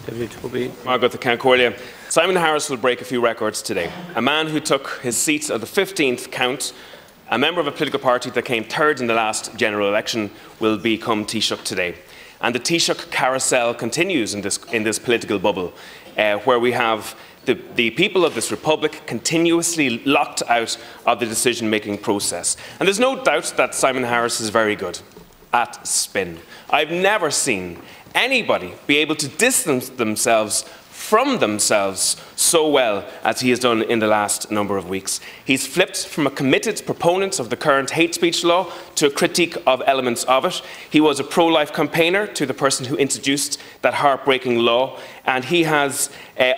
Deputy Tóibín. Margaret the Concordia. Simon Harris will break a few records today. A man who took his seat at the 15th count, a member of a political party that came third in the last general election, will become Taoiseach today. And the Taoiseach carousel continues in this political bubble, where we have the people of this republic continuously locked out of the decision-making process. And there's no doubt that Simon Harris is very good at spin. I've never seen anybody be able to distance themselves from themselves so well as he has done in the last number of weeks. He's flipped from a committed proponent of the current hate speech law to a critique of elements of it. He was a pro-life campaigner to the person who introduced that heartbreaking law, and he has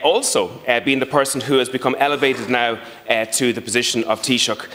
also been the person who has become elevated now to the position of Taoiseach,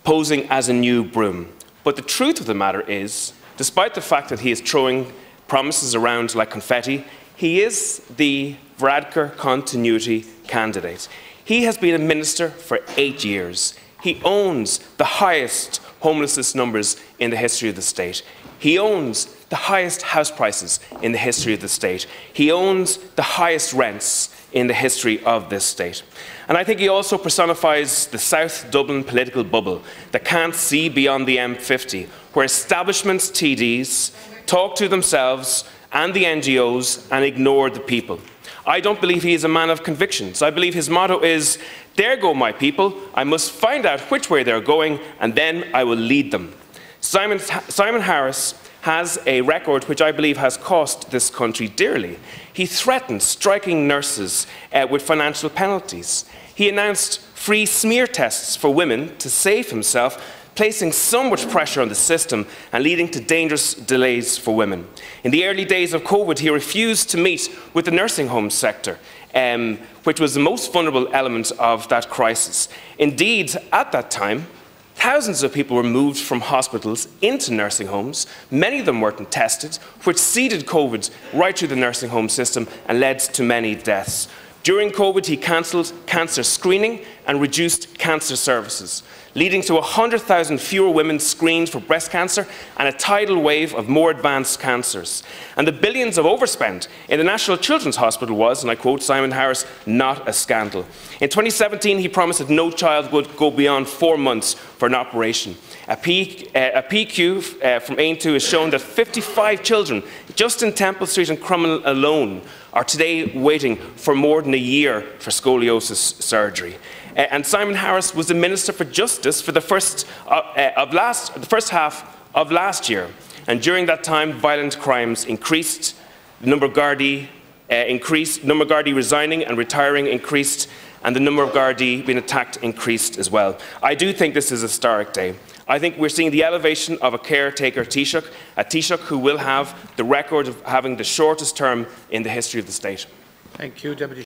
posing as a new broom. But the truth of the matter is, despite the fact that he is throwing promises around like confetti, he is the Varadkar continuity candidate. He has been a minister for 8 years. He owns the highest homelessness numbers in the history of the state. He owns the highest house prices in the history of the state. He owns the highest rents in the history of this state. And I think he also personifies the South Dublin political bubble that can't see beyond the M50, where establishment TDs talk to themselves and the NGOs and ignore the people. I don't believe he is a man of convictions. I believe his motto is, "There go my people, I must find out which way they're going, and then I will lead them." Simon Harris has a record which I believe has cost this country dearly. He threatened striking nurses with financial penalties. He announced free smear tests for women to save himself, placing so much pressure on the system and leading to dangerous delays for women. In the early days of COVID, he refused to meet with the nursing home sector, which was the most vulnerable element of that crisis. Indeed, at that time, thousands of people were moved from hospitals into nursing homes. Many of them weren't tested, which seeded COVID right through the nursing home system and led to many deaths. During COVID, he cancelled cancer screening and reduced cancer services, leading to 100,000 fewer women screened for breast cancer and a tidal wave of more advanced cancers. And the billions of overspend in the National Children's Hospital was, and I quote Simon Harris, "not a scandal." In 2017, he promised that no child would go beyond 4 months for an operation. A PQ from Aontú has shown that 55 children just in Temple Street and Crumlin alone are today waiting for more than a year for scoliosis surgery. And Simon Harris was the Minister for Justice for the first half of last year. And during that time, violent crimes increased, the number of Gardaí increased, the number of Gardaí resigning and retiring increased, and the number of Gardaí being attacked increased as well. I do think this is a historic day. I think we're seeing the elevation of a caretaker Taoiseach, a Taoiseach who will have the record of having the shortest term in the history of the state. Thank you, Deputy.